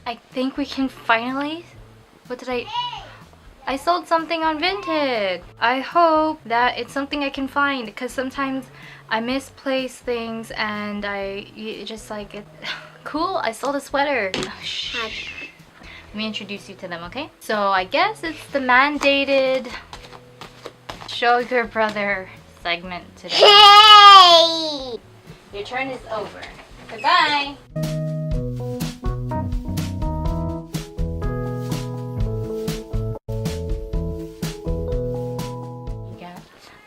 I think we can finally... What did I sold something on Vinted. I hope that it's something I can find, because sometimes I misplace things and just like it. Cool, I sold a sweater. Oh, shh. Let me introduce you to them, okay? So I guess it's the mandated show your brother segment today. Hey! Your turn is over. Goodbye.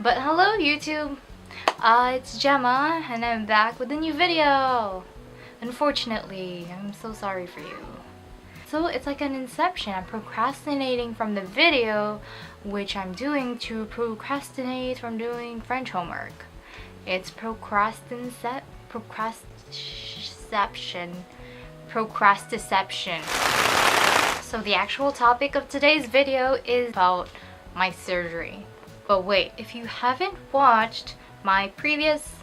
But hello YouTube, it's Gemma and I'm back with a new video. Unfortunately, I'm so sorry for you. So it's like an inception. I'm procrastinating from the video which I'm doing to procrastinate from doing French homework. It's procrastination. So the actual topic of today's video is about my surgery. But wait, if you haven't watched my previous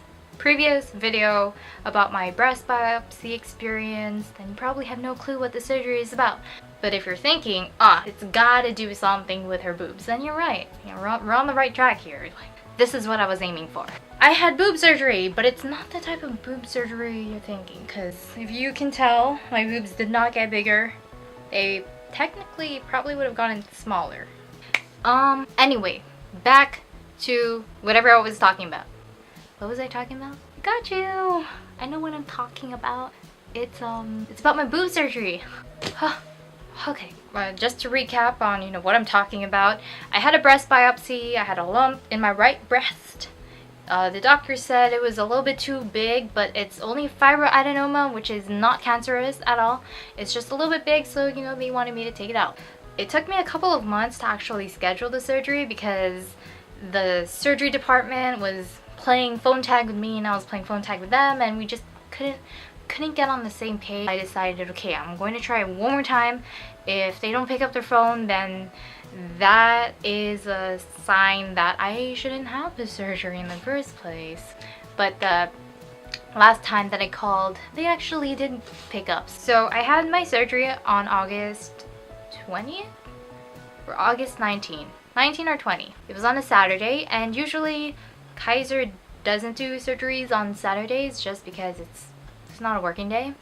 video about my breast biopsy experience, then you probably have no clue what the surgery is about. But if you're thinking, it's gotta do something with her boobs, then you're right. We're on the right track here. Like, this is what I was aiming for. I had boob surgery, but it's not the type of boob surgery you're thinking, because if you can tell, my boobs did not get bigger. They technically probably would have gotten smaller. Anyway. Back to whatever I was talking about. What was I talking about? Got you! I know what I'm talking about. It's about my boob surgery. Okay, just to recap on, what I'm talking about. I had a breast biopsy. I had a lump in my right breast. The doctor said it was a little bit too big, but it's only fibroadenoma, which is not cancerous at all. It's just a little bit big, so, they wanted me to take it out. It took me a couple of months to actually schedule the surgery because the surgery department was playing phone tag with me and I was playing phone tag with them, and we just couldn't get on the same page. I decided, okay, I'm going to try it one more time. If they don't pick up their phone, then that is a sign that I shouldn't have the surgery in the first place. But the last time that I called, they actually didn't pick up. So I had my surgery on August 20th or August 19 or 20. It was on a Saturday, and usually Kaiser doesn't do surgeries on Saturdays just because it's not a working day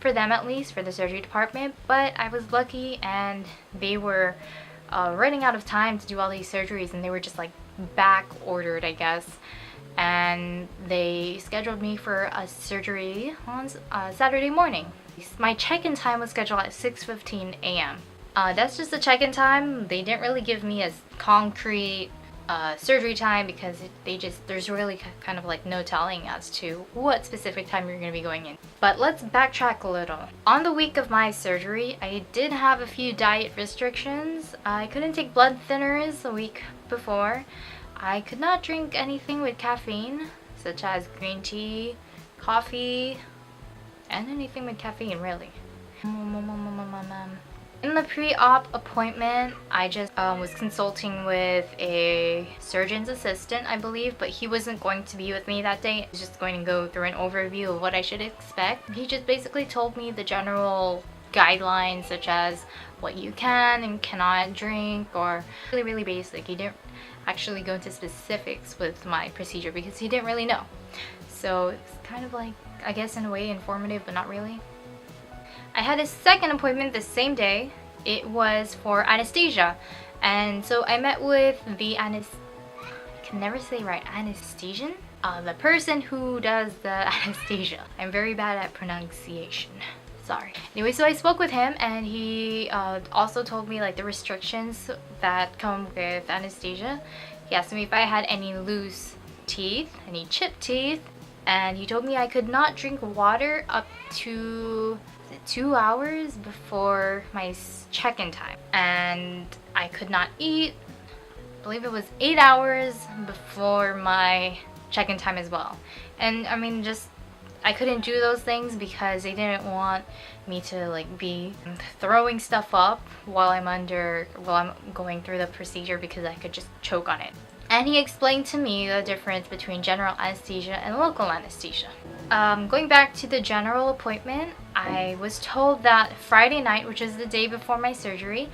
for them, at least for the surgery department. But I was lucky and they were running out of time to do all these surgeries, and they were just like back ordered, I guess, and they scheduled me for a surgery on Saturday morning. My check-in time was scheduled at 6:15 a.m. That's just the check-in time. They didn't really give me a concrete surgery time because there's really kind of like no telling as to what specific time you're going to be going in. But let's backtrack a little. On the week of my surgery, I did have a few diet restrictions. I couldn't take blood thinners a week before. I could not drink anything with caffeine, such as green tea, coffee, and anything with caffeine, really. In the pre-op appointment, I just was consulting with a surgeon's assistant, I believe, but he wasn't going to be with me that day. He was just going to go through an overview of what I should expect. He just basically told me the general guidelines, such as what you can and cannot drink, or really basic. He didn't actually go into specifics with my procedure because he didn't really know. So it's kind of like, I guess in a way, informative, but not really. I had a second appointment the same day. It was for anesthesia, and so I met with the I can never say right, anesthesian? The person who does the anesthesia. I'm very bad at pronunciation. Sorry. Anyway, so I spoke with him, and he also told me like the restrictions that come with anesthesia. He asked me if I had any loose teeth, any chipped teeth, and he told me I could not drink water up to 2 hours before my check-in time, and I could not eat, I believe it was 8 hours before my check-in time as well. And I mean, I couldn't do those things because they didn't want me to like be throwing stuff up while I'm going through the procedure, because I could just choke on it. And he explained to me the difference between general anesthesia and local anesthesia. Going back to the general appointment, I was told that Friday night, which is the day before my surgery,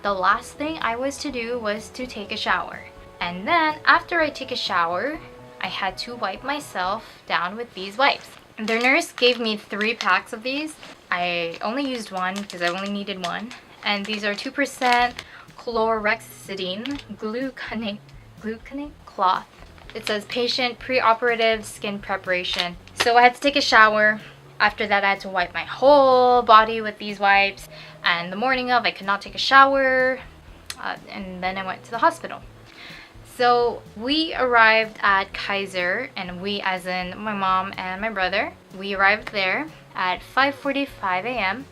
the last thing I was to do was to take a shower. And then after I take a shower, I had to wipe myself down with these wipes. The nurse gave me 3 packs of these. I only used one because I only needed one. And these are 2% chlorhexidine gluconate cloth. It says patient preoperative skin preparation. So I had to take a shower. After that, I had to wipe my whole body with these wipes. And the morning of, I could not take a shower. And then I went to the hospital. So we arrived at Kaiser, and we as in my mom and my brother. We arrived there at 5:45 a.m.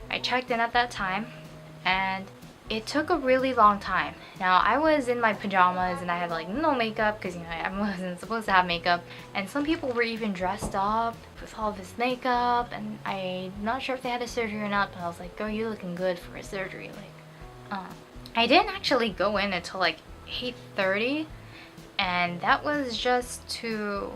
I checked in at that time, and it took a really long time. Now I was in my pajamas and I had like no makeup because, you know, I wasn't supposed to have makeup, and some people were even dressed up with all this makeup, and I'm not sure if they had a surgery or not, but I was like, girl, you're looking good for a surgery. Like, I didn't actually go in until like 8:30, and that was just to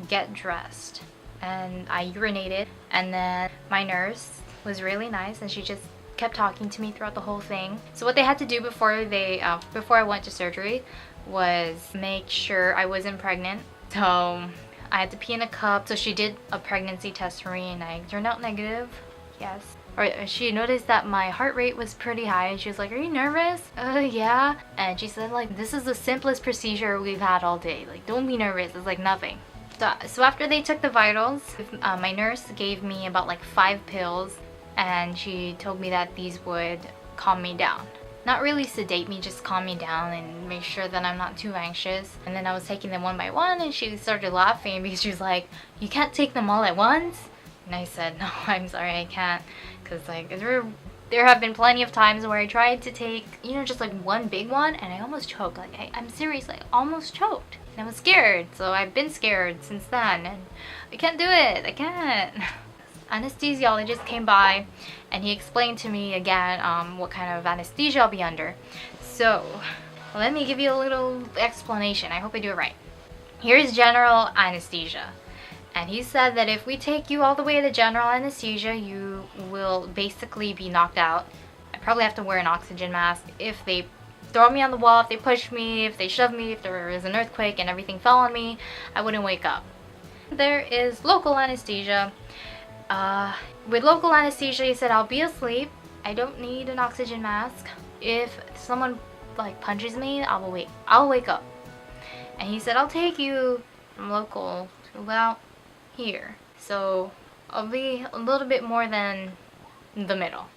get dressed. And I urinated, and then my nurse was really nice, and she just kept talking to me throughout the whole thing. So what they had to do before I went to surgery was make sure I wasn't pregnant. So I had to pee in a cup. So she did a pregnancy test for me, and I turned out negative. Yes. Or she noticed that my heart rate was pretty high, and she was like, are you nervous? Yeah. And she said, like, this is the simplest procedure we've had all day. Like, don't be nervous. It's like nothing. So after they took the vitals, my nurse gave me about like 5 pills, and she told me that these would calm me down. Not really sedate me, just calm me down and make sure that I'm not too anxious. And then I was taking them one by one, and she started laughing because she was like, you can't take them all at once? And I said, no, I'm sorry, I can't. Because like there have been plenty of times where I tried to take, you know, just like one big one, and I almost choked. Like I'm serious, like almost choked. And I was scared, so I've been scared since then, and I can't do it. I can't. Anesthesiologist came by, and he explained to me again what kind of anesthesia I'll be under. So let me give you a little explanation. I hope I do it right. Here's general anesthesia. And he said that if we take you all the way to general anesthesia, you will basically be knocked out. I probably have to wear an oxygen mask. If they throw me on the wall, if they push me, if they shove me, if there is an earthquake and everything fell on me, I wouldn't wake up. There is local anesthesia. With local anesthesia, he said I'll be asleep. I don't need an oxygen mask. If someone like punches me, I'll wake up. And he said I'll take you from local to about here, so I'll be a little bit more than the middle.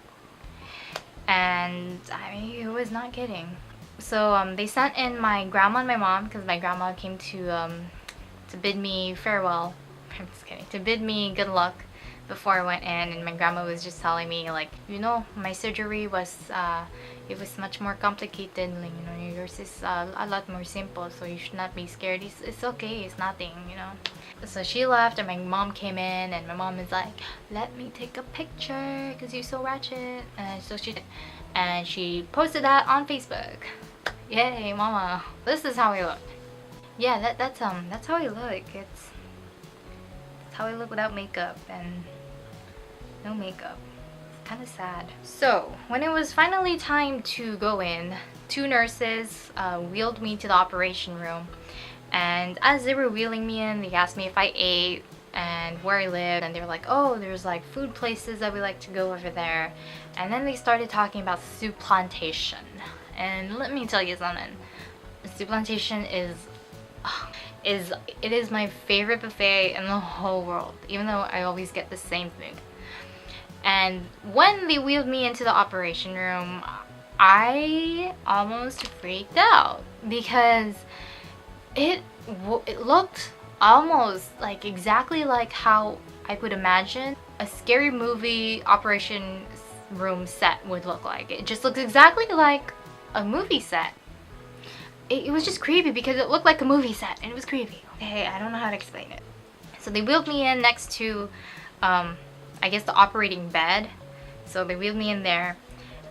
And I mean, it was not kidding. So they sent in my grandma and my mom, because my grandma came to bid me farewell. I'm just kidding. To bid me good luck before I went in, and my grandma was just telling me, like, you know, my surgery was it was much more complicated. Like, you know, yours is a lot more simple, so you should not be scared. It's okay. It's nothing, you know. So she left, and my mom came in, and my mom is like, let me take a picture because you're so ratchet. And so she did, and she posted that on Facebook. Yay, mama. This is how I look. Yeah, that's how I look. It's how I look without makeup and no makeup. It's kind of sad. So when it was finally time to go in, 2 nurses wheeled me to the operation room. And as they were wheeling me in, they asked me if I ate and where I lived, and they were like, oh, there's like food places that we like to go over there. And then they started talking about soup plantation. And let me tell you something. Soup plantation is my favorite buffet in the whole world, even though I always get the same food. And when they wheeled me into the operation room, I almost freaked out because it looked almost like exactly like how I would imagine a scary movie operation room set would look like. It just looks exactly like a movie set. It was just creepy because it looked like a movie set, and it was creepy. Okay, I don't know how to explain it. So they wheeled me in next to, I guess, the operating bed. So they wheeled me in there,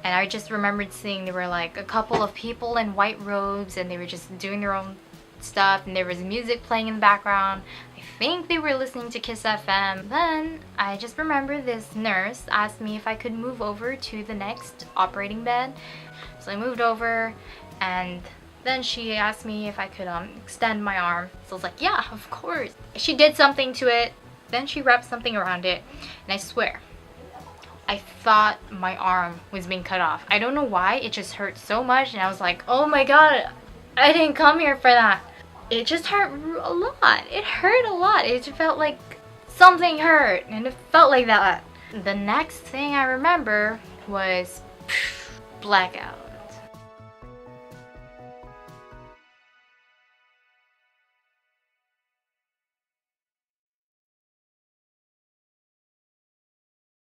and I just remembered seeing there were like a couple of people in white robes, and they were just doing their own stuff, and there was music playing in the background. I think they were listening to Kiss FM. Then I just remember this nurse asked me if I could move over to the next operating bed. So I moved over, and then she asked me if I could extend my arm. So I was like, yeah, of course. She did something to it, then she wrapped something around it, and I swear, I thought my arm was being cut off. I don't know why, it just hurt so much, and I was like, oh my god, I didn't come here for that. It just hurt a lot. It hurt a lot. It just felt like something hurt, and it felt like that. The next thing I remember was blackout.